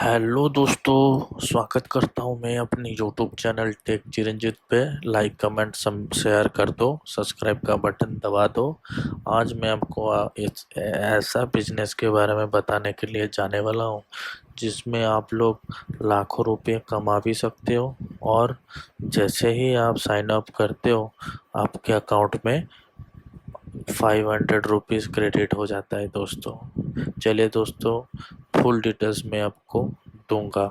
Hello दोस्तों, स्वागत करता हूं मैं अपने यूट्यूब चैनल टेक चिरंजीत पे। लाइक कमेंट शेयर कर दो, सब्सक्राइब का बटन दबा दो। आज मैं आपको ऐसा बिजनेस के बारे में बताने के लिए जाने वाला हूं जिसमें आप लोग लाखों रुपए कमा भी सकते हो, और जैसे ही आप साइन अप करते हो आपके अकाउंट में 500 रुपीज़ क्रेडिट हो जाता है दोस्तों। चलिए दोस्तों, फुल डिटेल्स मैं आपको दूंगा।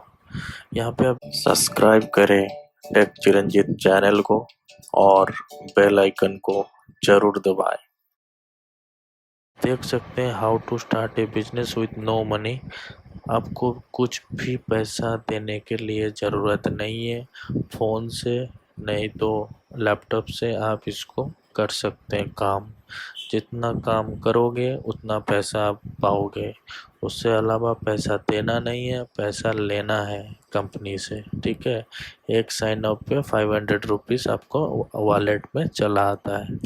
यहाँ पे आप सब्सक्राइब करें टेक चिरंजीत चैनल को और बेल आइकन को जरूर दबाएं। देख सकते हैं how to start a business with no money. आपको कुछ भी पैसा देने के लिए ज़रूरत नहीं है। फ़ोन से नहीं तो लैपटॉप से आप इसको कर सकते हैं काम। जितना काम करोगे उतना पैसा आप पाओगे। उससे अलावा पैसा देना नहीं है, पैसा लेना है कंपनी से, ठीक है। एक साइन अप पे 500 रुपीज़ आपको वॉलेट में चला आता है।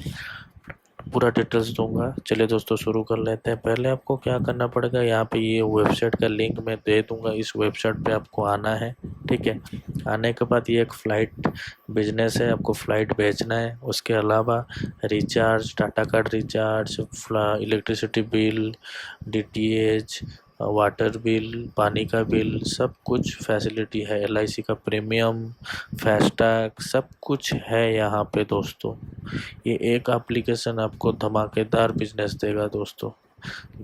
पूरा डिटेल्स दूंगा। चलिए दोस्तों, शुरू कर लेते हैं। पहले आपको क्या करना पड़ेगा, यहाँ पे ये वेबसाइट का लिंक मैं दे दूंगा, इस वेबसाइट पे आपको आना है, ठीक है। आने के बाद ये एक फ़्लाइट बिजनेस है, आपको फ़्लाइट बेचना है। उसके अलावा recharge, data card recharge, electricity bill, DTH, water bill, पानी का बिल, सब कुछ फैसिलिटी है। एलआईसी का प्रीमियम, फास्टैग, सब कुछ है यहाँ पे दोस्तों। ये एक एप्लीकेशन आपको धमाकेदार बिजनेस देगा दोस्तों।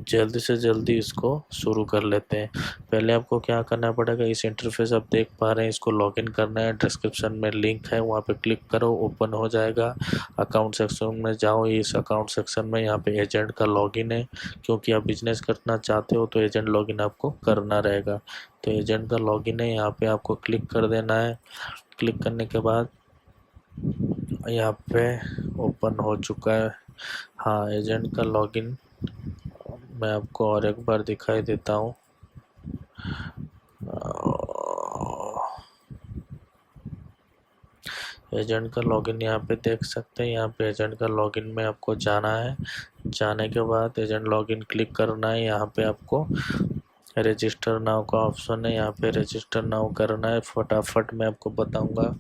जल्दी से जल्दी इसको शुरू कर लेते हैं। पहले आपको क्या करना पड़ेगा, इस इंटरफेस आप देख पा रहे हैं, इसको लॉगिन करना है। डिस्क्रिप्शन में लिंक है, वहाँ पे क्लिक करो, ओपन हो जाएगा। अकाउंट सेक्शन में जाओ, इस अकाउंट सेक्शन में यहाँ पे एजेंट का लॉगिन है। क्योंकि आप बिजनेस करना चाहते हो तो एजेंट लॉगिन आपको करना रहेगा। तो एजेंट का लॉगिन है, यहाँ पे आपको क्लिक कर देना है। क्लिक करने के बाद यहाँ पे ओपन हो चुका है। हाँ, एजेंट का लॉगिन मैं आपको और एक बार दिखाई देता हूँ। एजेंट का लॉगिन यहाँ पे देख सकते हैं। यहाँ पे एजेंट का लॉगिन में आपको जाना है। जाने के बाद एजेंट लॉगिन क्लिक करना है। यहाँ पे आपको रजिस्टर नाउ का ऑप्शन है, यहाँ पे रजिस्टर नाउ करना है। फटाफट मैं आपको बताऊंगा,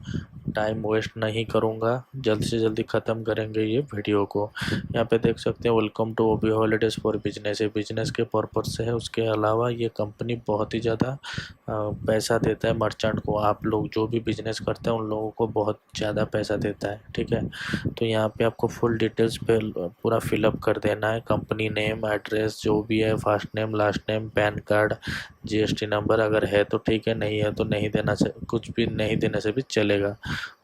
टाइम वेस्ट नहीं करूंगा, जल्द से जल्दी ख़त्म करेंगे ये वीडियो को। यहाँ पे देख सकते हैं, welcome to OB holidays for business. ये बिजनेस के पर्पज़ से है। उसके अलावा ये कंपनी बहुत ही ज़्यादा पैसा देता है मर्चेंट को। आप लोग जो भी बिजनेस करते हैं उन लोगों को बहुत ज़्यादा पैसा देता है, ठीक है। तो यहाँ पे आपको फुल डिटेल्स पे पूरा फिलअप कर देना है। कंपनी नेम, एड्रेस जो भी है, first name, last name, pan card, GST number अगर है तो ठीक है, नहीं है तो नहीं देना, कुछ भी नहीं देने से भी चलेगा।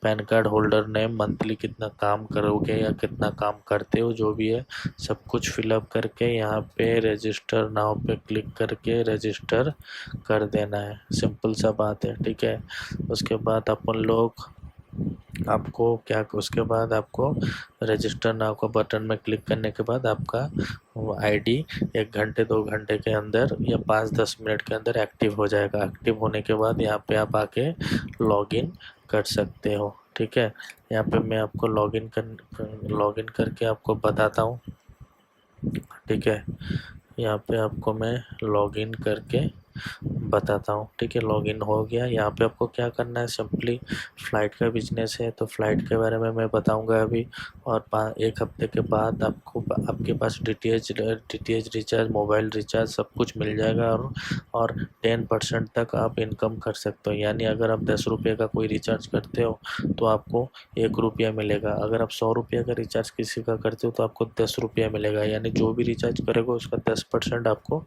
Pan card holder name, monthly कितना काम करोगे या कितना काम करते हो, जो भी है सब कुछ फिलअप करके यहाँ पे रजिस्टर नाउ पे क्लिक करके रजिस्टर कर देना है। सिंपल सा बात है, ठीक है। उसके बाद अपन लोग आपको क्या, उसके बाद आपको रजिस्टर नाउ का बटन में क्लिक करने के बाद आपका आईडी 1 घंटे 2 घंटे के अंदर या 5-10 मिनट के अंदर एक्टिव हो जाएगा। एक्टिव होने के बाद यहाँ पे आप आके लॉगिन कर सकते हो, ठीक है। यहाँ पे मैं आपको लॉगिन करके आपको बताता हूँ, ठीक है। यहाँ पे आपको मैं लॉगिन करके बताता हूँ, ठीक है। लॉगिन हो गया। यहाँ पे आपको क्या करना है, सिंपली फ़्लाइट का बिजनेस है तो फ़्लाइट के बारे में मैं बताऊँगा अभी। और 1 हफ्ते के बाद आपको आपके पास डीटीएच रिचार्ज, मोबाइल रिचार्ज सब कुछ मिल जाएगा। और 10% तक आप इनकम कर सकते हो। यानी अगर आप 10 रुपये का कोई रिचार्ज करते हो तो आपको 1 रुपया मिलेगा। अगर आप 100 रुपये का रिचार्ज किसी का करते हो तो आपको 10 रुपया मिलेगा। यानी जो भी रिचार्ज करेगा उसका 10% आपको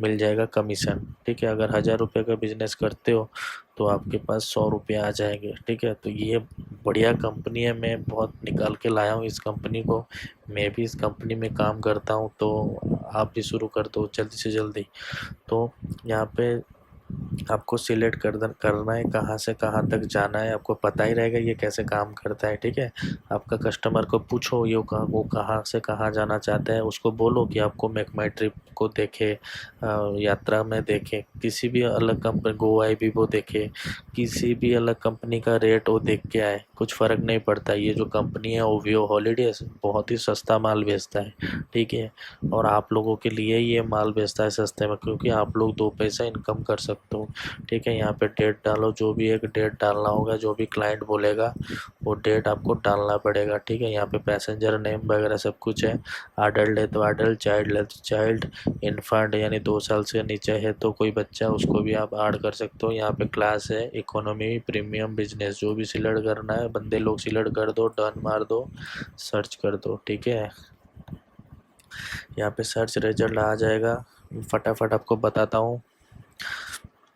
मिल जाएगा कमीशन, ठीक है। अगर 1000 रुपये का बिजनेस करते हो तो आपके पास 100 रुपये आ जाएंगे, ठीक है। तो ये बढ़िया कंपनी है, मैं बहुत निकाल के लाया हूँ इस कंपनी को। मैं भी इस कंपनी में काम करता हूँ, तो आप भी शुरू कर दो जल्दी से जल्दी। तो यहाँ पे आपको सिलेक्ट करना है कहाँ से कहाँ तक जाना है। आपको पता ही रहेगा ये कैसे काम करता है, ठीक है। आपका कस्टमर को पूछो ये वो कहाँ से कहाँ जाना चाहता है, उसको बोलो कि आपको मेक माई ट्रिप को देखे, यात्रा में देखे, किसी भी अलग कंपनी गोवा भी वो देखे, किसी भी अलग कंपनी का रेट वो देख के आए, कुछ फ़र्क नहीं पड़ता। ये जो कंपनी है ओवियो हॉलीडेज़ बहुत ही सस्ता माल बेचता है, ठीक है। और आप लोगों के लिए ये माल बेचता है सस्ते में, क्योंकि आप लोग 2 पैसा इनकम कर सकते हो। हूँ। ठीक है, यहाँ पे डेट डालो, जो भी एक डेट डालना होगा, जो भी क्लाइंट बोलेगा वो डेट आपको डालना पड़ेगा। ठीक है, यहाँ पे पैसेंजर नेम वगैरह सब कुछ है। अडल्ट है तो अडल्ट, चाइल्ड है तो चाइल्ड, इन्फेंट यानी 2 साल से नीचे है तो कोई बच्चा, उसको भी आप ऐड कर सकते हो। यहाँ पे क्लास है इकोनॉमी, प्रीमियम, बिजनेस, जो भी सिलेक्ट करना है बंदे लोग सिलेक्ट कर दो, डन मार दो, सर्च कर दो। ठीक है, यहाँ पे सर्च रिजल्ट आ जाएगा। फटाफट आपको बताता हूँ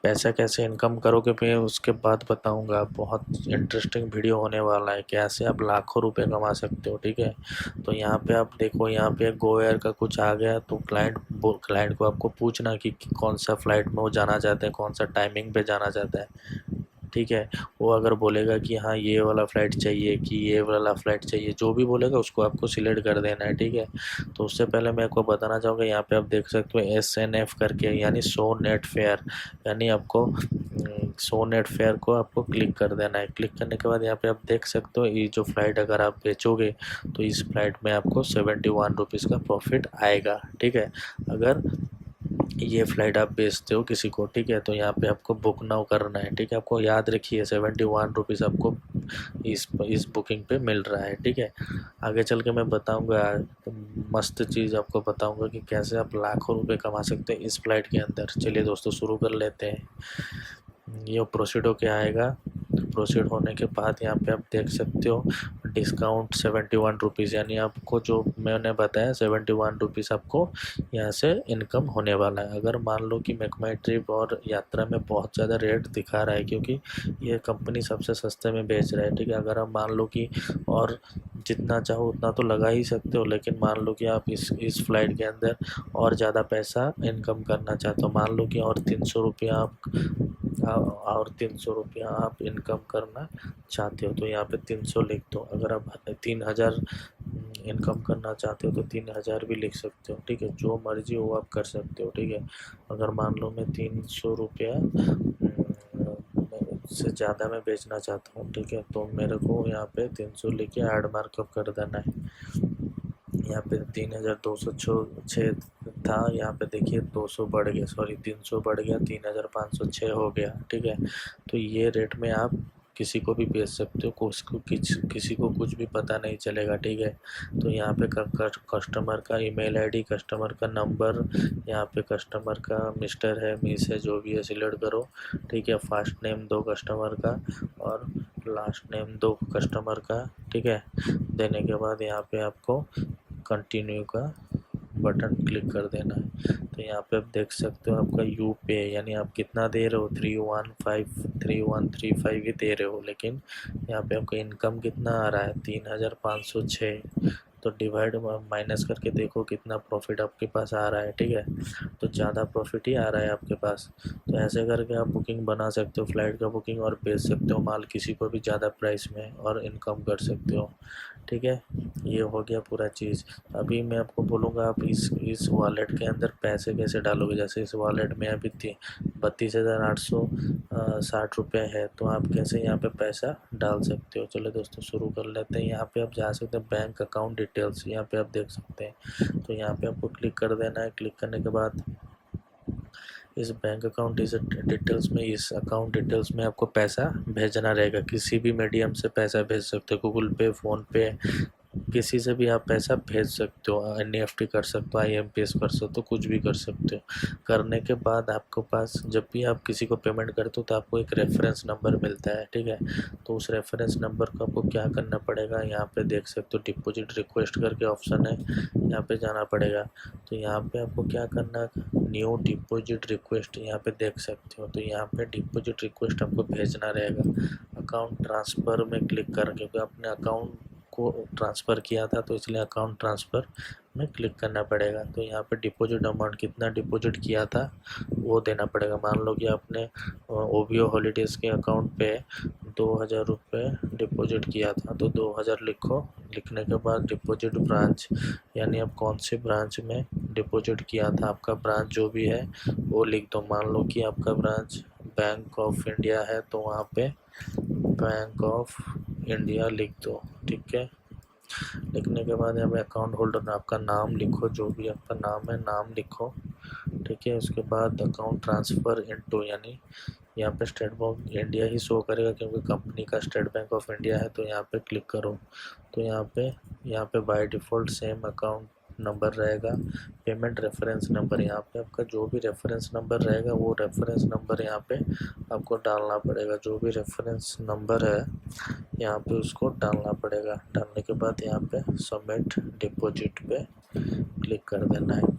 पैसा कैसे इनकम करोगे, मैं उसके बाद बताऊंगा। बहुत इंटरेस्टिंग वीडियो होने वाला है, कैसे आप लाखों रुपए कमा सकते हो। ठीक है, तो यहाँ पे आप देखो, यहाँ पे गो एयर का कुछ आ गया तो क्लाइंट को आपको पूछना कि कौन सा फ्लाइट में वो जाना चाहते हैं, कौन सा टाइमिंग पे जाना चाहता है। ठीक है, वो अगर बोलेगा कि हाँ ये वाला फ़्लाइट चाहिए कि ये वाला फ़्लाइट चाहिए, जो भी बोलेगा उसको आपको सिलेक्ट कर देना है। ठीक है, तो उससे पहले मैं आपको बताना चाहूँगा, यहाँ पे आप देख सकते हो SNF करके, यानी शो नेट फेयर, यानी आपको शो नेट फेयर को आपको क्लिक कर देना है। क्लिक करने के बाद यहाँ पे आप देख सकते हो ये जो फ़्लाइट अगर आप बेचोगे तो इस फ्लाइट में आपको 71 रुपीज़ का प्रॉफिट आएगा। ठीक है, अगर ये फ़्लाइट आप बेचते हो किसी को, ठीक है, तो यहाँ पे आपको बुक नाउ करना है। ठीक है, आपको याद रखिए 71 रुपीज़ आपको इस बुकिंग पे मिल रहा है। ठीक है, आगे चल के मैं बताऊंगा तो मस्त चीज़ आपको बताऊंगा कि कैसे आप लाखों रुपए कमा सकते हैं इस फ्लाइट के अंदर। चलिए दोस्तों शुरू कर लेते हैं। ये प्रोसीड होके आएगा। प्रोसीड होने के बाद यहाँ पे आप देख सकते हो डिस्काउंट 71 रुपीज़, यानी आपको जो मैंने बताया 71 रुपीज़ आपको यहाँ से इनकम होने वाला है। अगर मान लो कि मेक माई ट्रिप और यात्रा में बहुत ज़्यादा रेट दिखा रहा है क्योंकि ये कंपनी सबसे सस्ते में बेच रहा है। ठीक है, अगर आप मान लो कि और जितना चाहो उतना तो लगा ही सकते हो, लेकिन मान लो कि आप इस फ्लाइट के अंदर और ज़्यादा पैसा इनकम करना चाहते हो, मान लो कि और 300 रुपया और 300 रुपया आप इनकम करना चाहते हो तो यहाँ पे 300 लिख दो। अगर आप 3000 इनकम करना चाहते हो तो 3000 भी लिख सकते हो। ठीक है, जो मर्जी हो आप कर सकते हो। ठीक है, अगर मान लो मैं 300 रुपया से ज़्यादा मैं बेचना चाहता हूँ, ठीक है, तो मेरे को यहाँ पे 300 लेके ऐड मार्कअप कर देना है। यहाँ पे 3206 था, यहाँ पे देखिए 200 बढ़ गया, सॉरी 300 बढ़ गया, 3506 हो गया। ठीक है, तो ये रेट में आप किसी को भी बेच सकते हो, किसी को कुछ भी पता नहीं चलेगा। ठीक है, तो यहाँ पे कस्टमर का ईमेल आईडी, कस्टमर का नंबर, यहाँ पे कस्टमर का मिस्टर है, मिस है, जो भी है सिलेक्ट करो। ठीक है, फर्स्ट नेम दो कस्टमर का और लास्ट नेम दो कस्टमर का। ठीक है, देने के बाद यहाँ पे आपको कंटिन्यू का बटन क्लिक कर देना है। तो यहाँ पे आप देख सकते हो आपका यूपे, यानी आप कितना दे रहे हो, 3135 ही दे रहे हो, लेकिन यहाँ पे आपका इनकम कितना आ रहा है 3506। तो डिवाइड माइनस करके देखो कितना प्रॉफिट आपके पास आ रहा है। ठीक है, तो ज़्यादा प्रॉफिट ही आ रहा है आपके पास। तो ऐसे करके आप बुकिंग बना सकते हो, फ्लाइट का बुकिंग, और बेच सकते हो माल किसी को भी ज़्यादा प्राइस में और इनकम कर सकते हो। ठीक है, ये हो गया पूरा चीज़। अभी मैं आपको बोलूँगा आप इस वॉलेट के अंदर पैसे कैसे डालोगे। जैसे इस वॉलेट में अभी 32,860 रुपये है, तो आप कैसे यहाँ पे पैसा डाल सकते हो। चलो दोस्तों शुरू कर लेते हैं। यहाँ पे आप जा सकते हैं बैंक अकाउंट डिटेल्स, यहाँ पे आप देख सकते हैं। तो यहाँ पे आपको क्लिक कर देना है। क्लिक करने के बाद इस बैंक अकाउंट डिटेल्स में, इस अकाउंट डिटेल्स में आपको पैसा भेजना रहेगा। किसी भी मीडियम से पैसा भेज सकते हो, गूगल पे, फ़ोन पे, किसी से भी आप पैसा भेज सकते हो। NEFT कर सकते हो, IMPS कर सकते हो, कुछ भी कर सकते हो। करने के बाद आपके पास जब भी आप किसी को पेमेंट करते हो तो आपको एक रेफरेंस नंबर मिलता है। ठीक है, तो उस रेफरेंस नंबर को आपको क्या करना पड़ेगा, यहाँ पे देख सकते हो डिपॉजिट रिक्वेस्ट करके ऑप्शन है, यहाँ पे जाना पड़ेगा। तो यहाँ पे आपको क्या करना, न्यू डिपॉजिट रिक्वेस्ट यहाँ पे देख सकते हो। तो यहाँ पे डिपॉजिट रिक्वेस्ट आपको भेजना रहेगा। अकाउंट ट्रांसफ़र में क्लिक करके, क्योंकि अपने अकाउंट को ट्रांसफ़र किया था तो इसलिए अकाउंट ट्रांसफ़र में क्लिक करना पड़ेगा। तो यहाँ पे डिपॉजिट अमाउंट कितना डिपॉजिट किया था वो देना पड़ेगा। मान लो कि आपने OVO हॉलीडेज़ के अकाउंट पे 2000 रुपये डिपॉजिट किया था, तो 2000 लिखो। लिखने के बाद डिपॉजिट ब्रांच, यानी आप कौन से ब्रांच में डिपॉजिट किया था, आपका ब्रांच जो भी है वो लिख दो। मान लो कि आपका ब्रांच बैंक ऑफ इंडिया है तो वहाँ पे बैंक ऑफ इंडिया लिख दो। ठीक है, लिखने के बाद यहाँ पे अकाउंट होल्डर में आपका नाम लिखो, जो भी आपका नाम है नाम लिखो। ठीक है। उसके बाद अकाउंट ट्रांसफ़र इनटू, यानी यहाँ पे स्टेट बैंक इंडिया ही शो करेगा क्योंकि कंपनी का स्टेट बैंक ऑफ इंडिया है। तो यहाँ पे क्लिक करो तो यहाँ पे by default same account number रहेगा, पेमेंट रेफरेंस नंबर। यहाँ पे आपका जो भी रेफरेंस नंबर रहेगा वो रेफरेंस नंबर यहाँ पे आपको डालना पड़ेगा। जो भी रेफरेंस नंबर है यहाँ पे उसको डालना पड़ेगा। डालने के बाद यहाँ पे सबमिट डिपॉजिट पे क्लिक कर देना है।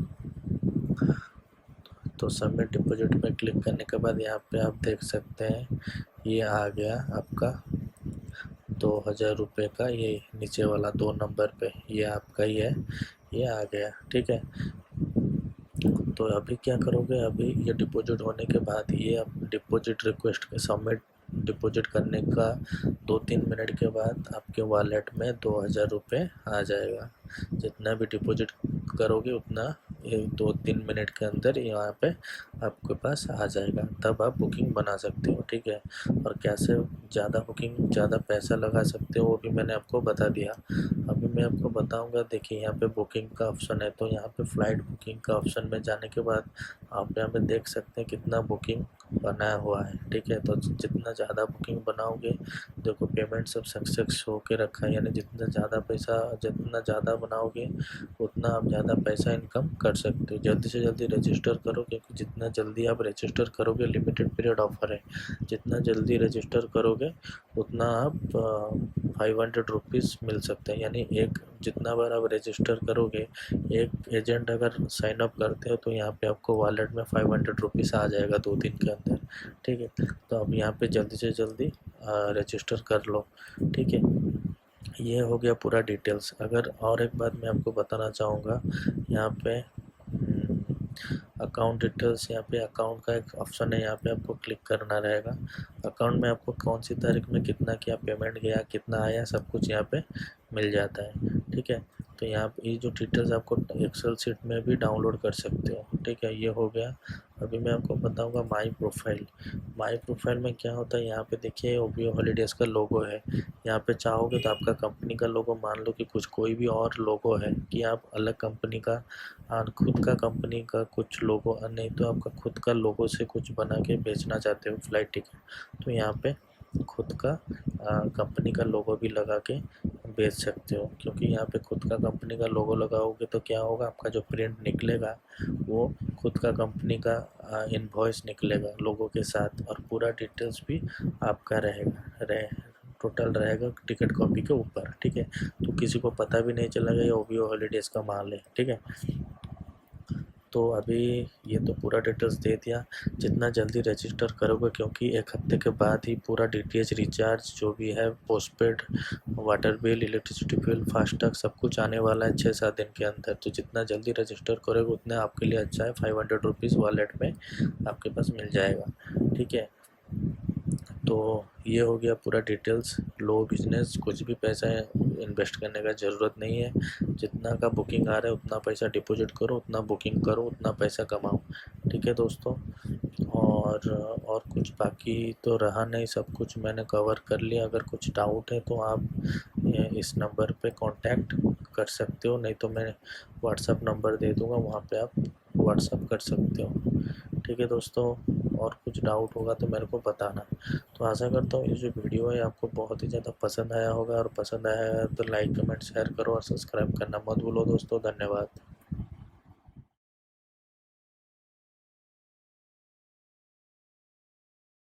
तो सबमिट डिपॉजिट पे क्लिक करने के बाद यहाँ पे आप देख सकते हैं ये आ गया आपका 2000 रुपये का, ये नीचे वाला 2 नंबर पे ये आपका ही है, ये आ गया। ठीक है। तो अभी क्या करोगे, अभी ये डिपॉजिट होने के बाद ये आप डिपॉजिट रिक्वेस्ट के सबमिट डिपॉजिट करने का 2-3 मिनट के बाद आपके वॉलेट में 2000 रुपये आ जाएगा। जितना भी डिपॉजिट करोगे उतना ये 2-3 मिनट के अंदर यहाँ पे आपके पास आ जाएगा। तब आप बुकिंग बना सकते हो। ठीक है। और कैसे ज़्यादा पैसा लगा सकते हो वो भी मैंने आपको बता दिया। अभी मैं आपको बताऊंगा। देखिए यहाँ पे बुकिंग का ऑप्शन है, तो यहाँ पे फ़्लाइट बुकिंग का ऑप्शन में जाने के बाद आप यहाँ पे देख सकते हैं कितना बुकिंग बनाया हुआ है। ठीक है। तो जितना ज़्यादा बुकिंग बनाओगे, देखो पेमेंट सब सक्सेस हो के रखा है, यानी जितना ज़्यादा बनाओगे उतना आप ज़्यादा पैसा इनकम कर सकते हो। जल्दी से जल्दी रजिस्टर करो क्योंकि जितना जल्दी आप रजिस्टर करोगे, लिमिटेड पीरियड ऑफर है, जितना जल्दी रजिस्टर करोगे उतना आप 500 रुपीज़ मिल सकते हैं। यानी जितना बार आप रजिस्टर करोगे, एक एजेंट अगर साइन अप करते हो तो यहाँ पे आपको वॉलेट में 500 रुपीज़ आ जाएगा 2 दिन के अंदर। ठीक है। तो अब यहाँ पे जल्दी से जल्दी रजिस्टर कर लो। ठीक है। ये हो गया पूरा डिटेल्स। अगर और एक बात मैं आपको बताना चाहूँगा, यहाँ पे अकाउंट डिटेल्स, यहाँ पे अकाउंट का एक ऑप्शन है, यहाँ पे आपको क्लिक करना रहेगा। अकाउंट में आपको कौन सी तारीख में कितना क्या पेमेंट गया, कितना आया, सब कुछ यहाँ पे मिल जाता है। ठीक है। तो यहाँ पे ये जो डिटेल्स आपको एक्सेल शीट में भी डाउनलोड कर सकते हो। ठीक है। ये हो गया। अभी मैं आपको बताऊंगा माई प्रोफाइल। माई प्रोफाइल में क्या होता है, यहाँ पे देखिए ओवीओ हॉलीडेज़ का लोगो है। यहाँ पे चाहोगे तो आपका कंपनी का लोगो, मान लो कि कोई भी और लोगो है कि आप अलग कंपनी का खुद का कंपनी का कुछ लोगो, नहीं तो आपका खुद का लोगो से कुछ बना के बेचना चाहते हो फ्लाइट टिकट, तो यहाँ पे खुद का कंपनी का लोगो भी लगा के बेच सकते हो। क्योंकि यहाँ पे खुद का कंपनी का लोगो लगाओगे तो क्या होगा, आपका जो प्रिंट निकलेगा वो खुद का कंपनी का इनवॉइस निकलेगा लोगो के साथ, और पूरा डिटेल्स भी आपका टोटल रहेगा टिकट कॉपी के ऊपर। ठीक है। तो किसी को पता भी नहीं चलेगा ये ओवीओ हॉलीडेज़ का माल है। ठीक है। तो अभी ये तो पूरा डिटेल्स दे दिया। जितना जल्दी रजिस्टर करोगे, क्योंकि 1 हफ्ते के बाद ही पूरा डीटीएच रिचार्ज जो भी है, postpaid, water bill, electricity bill, FASTag सब कुछ आने वाला है 6-7 दिन के अंदर। तो जितना जल्दी रजिस्टर करोगे उतना आपके लिए अच्छा है। 500 रुपीज़ वॉलेट में आपके पास मिल जाएगा। ठीक है। तो ये हो गया पूरा डिटेल्स। लो बिजनेस, कुछ भी पैसा इन्वेस्ट करने का ज़रूरत नहीं है। जितना का बुकिंग आ रहा है उतना पैसा डिपॉजिट करो, उतना बुकिंग करो, उतना पैसा कमाओ। ठीक है दोस्तों। और कुछ बाकी तो रहा नहीं, सब कुछ मैंने कवर कर लिया। अगर कुछ डाउट है तो आप इस नंबर पे कांटेक्ट कर सकते हो, नहीं तो मैं व्हाट्सएप नंबर दे दूँगा, वहाँ पे आप व्हाट्सएप कर सकते हो। ठीक है दोस्तों। और कुछ डाउट होगा तो मेरे को बताना। तो आशा करता हूँ ये जो वीडियो है आपको बहुत ही ज़्यादा पसंद आया होगा, और पसंद आया है तो लाइक, कमेंट, शेयर करो और सब्सक्राइब करना मत भूलो दोस्तों। धन्यवाद।